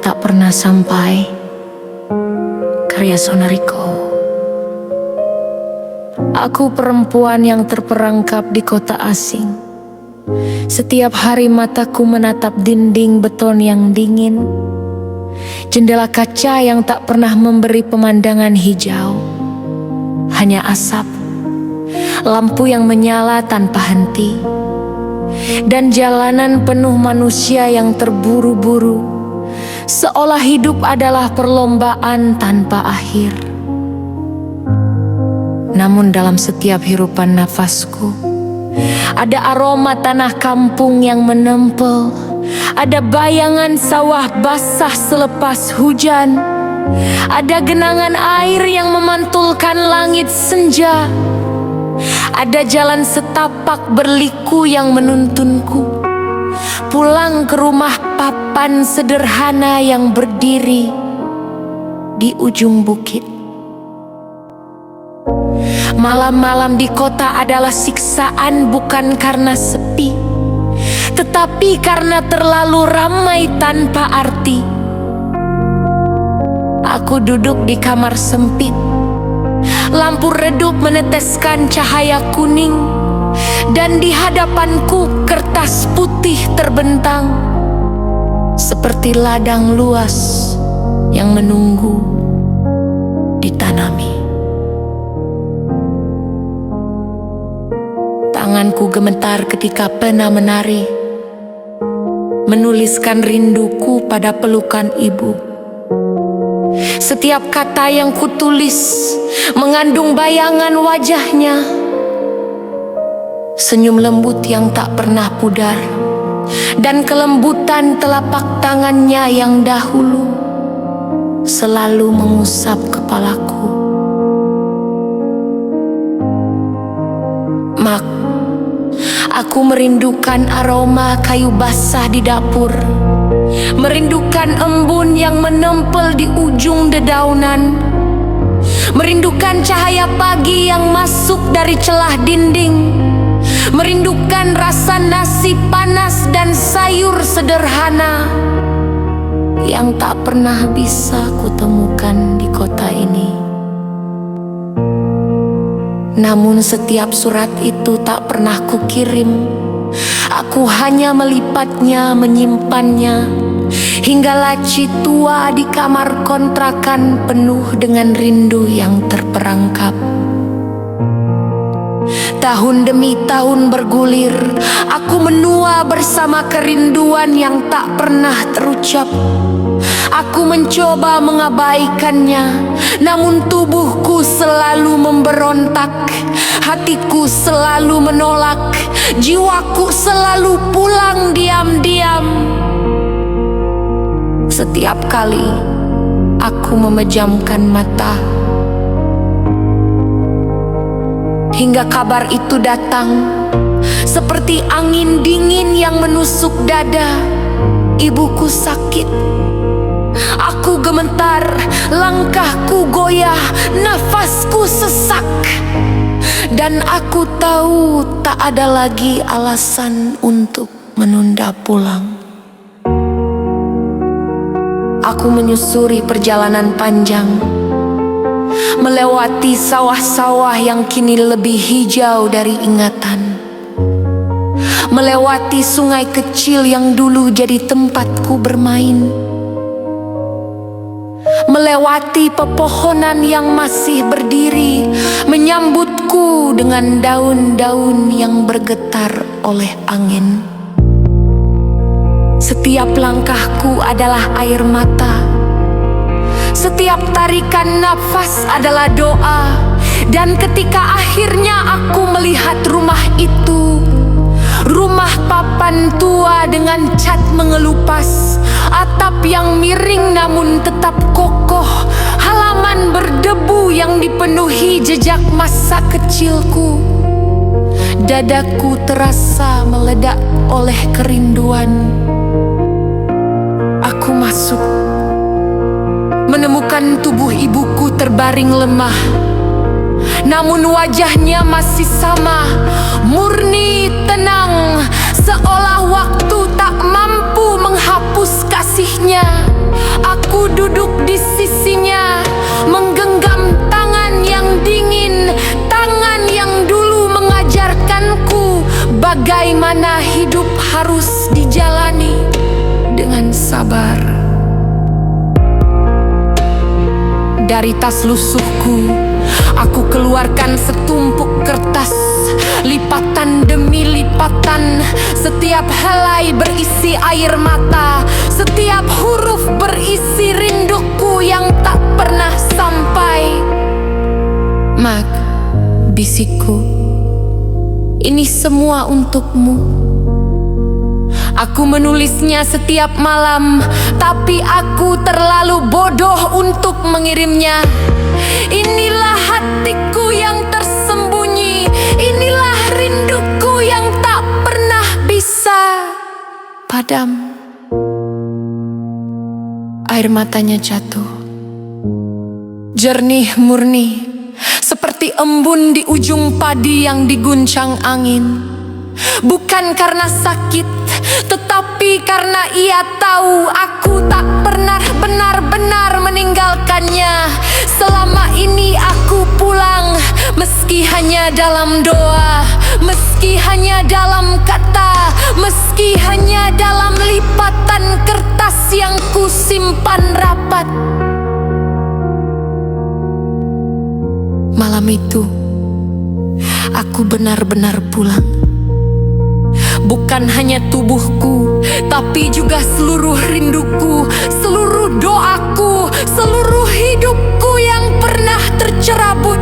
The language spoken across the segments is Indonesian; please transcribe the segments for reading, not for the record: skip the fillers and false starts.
tak pernah sampai. Karya Sonariko. Aku perempuan yang terperangkap di kota asing. Setiap hari mataku menatap dinding beton yang dingin, jendela kaca yang tak pernah memberi pemandangan hijau, hanya asap, lampu yang menyala tanpa henti, dan jalanan penuh manusia yang terburu-buru, seolah hidup adalah perlombaan tanpa akhir. Namun dalam setiap hirupan nafasku, ada aroma tanah kampung yang menempel, ada bayangan sawah basah selepas hujan, ada genangan air yang memantulkan langit senja, ada jalan setapak berliku yang menuntunku pulang ke rumah papan sederhana yang berdiri di ujung bukit. Malam-malam di kota adalah siksaan, bukan karena sepi, tetapi karena terlalu ramai tanpa arti. Aku duduk di kamar sempit, lampu redup meneteskan cahaya kuning, dan di hadapanku kertas putih terbentang, seperti ladang luas yang menunggu ditanami. Tanganku gemetar ketika pena menari, menuliskan rinduku pada pelukan ibu. Setiap kata yang kutulis mengandung bayangan wajahnya, senyum lembut yang tak pernah pudar, dan kelembutan telapak tangannya yang dahulu selalu mengusap kepalaku. Mak, aku merindukan aroma kayu basah di dapur, merindukan embun yang menempel di ujung dedaunan, merindukan cahaya pagi yang masuk dari celah dinding, merindukan rasa nasi panas dan sayur sederhana yang tak pernah bisa kutemukan di kota ini. Namun setiap surat itu tak pernah kukirim. Aku hanya melipatnya, menyimpannya, hingga laci tua di kamar kontrakan penuh dengan rindu yang terperangkap. Tahun demi tahun bergulir, aku menua bersama kerinduan yang tak pernah terucap. Aku mencoba mengabaikannya, namun tubuhku selalu memberontak, hatiku selalu menolak, jiwaku selalu pulang diam-diam. Setiap kali aku memejamkan mata, hingga kabar itu datang seperti angin dingin yang menusuk dada. Ibuku sakit. Aku gemetar, langkahku goyah, nafasku sesak, dan aku tahu tak ada lagi alasan untuk menunda pulang. Aku menyusuri perjalanan panjang, melewati sawah-sawah yang kini lebih hijau dari ingatan, melewati sungai kecil yang dulu jadi tempatku bermain, melewati pepohonan yang masih berdiri menyambutku dengan daun-daun yang bergetar oleh angin. Setiap langkahku adalah air mata, setiap tarikan nafas adalah doa, dan ketika akhirnya aku melihat rumah itu, rumah papan tua dengan cat mengelupas, atap yang miring namun tetap kokoh, halaman berdebu yang dipenuhi jejak masa kecilku. Dadaku terasa meledak oleh kerinduan. Aku masuk, menemukan tubuh ibuku terbaring lemah, namun wajahnya masih sama, murni, tenang, seolah waktu tak mampu menghapus kasihnya. Aku duduk di sisinya, menggenggam tangan yang dingin, tangan yang dulu mengajarkanku bagaimana hidup harus dijalani dengan sabar. Dari tas lusuhku, aku keluarkan setumpuk kertas, lipatan demi lipatan. Setiap helai berisi air mata, setiap huruf berisi rinduku yang tak pernah sampai. Mak, bisikku, ini semua untukmu. Aku menulisnya setiap malam, tapi aku terlalu bodoh untuk mengirimnya. Inilah hatiku yang tersembunyi, inilah rinduku yang tak pernah bisa padam. Air matanya jatuh, jernih murni, seperti embun di ujung padi yang diguncang angin. Bukan karena sakit, tetapi karena ia tahu aku tak pernah benar-benar meninggalkannya. Selama ini aku pulang, meski hanya dalam doa, meski hanya dalam kata, meski hanya dalam lipatan kertas yang ku simpan rapat. Malam itu, aku benar-benar pulang. Bukan hanya tubuhku, tapi juga seluruh rinduku, seluruh doaku, seluruh hidupku yang pernah tercerabut.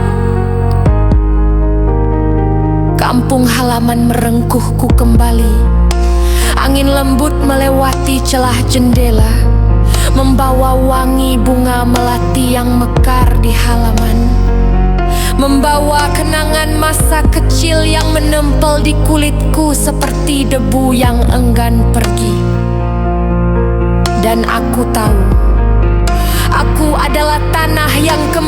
Kampung halaman merengkuhku kembali. Angin lembut melewati celah jendela, membawa wangi bunga melati yang mekar di halaman, membawa kenangan masa kecil yang menempel di kulitku seperti debu yang enggan pergi. Dan aku tahu, aku adalah tanah yang kembali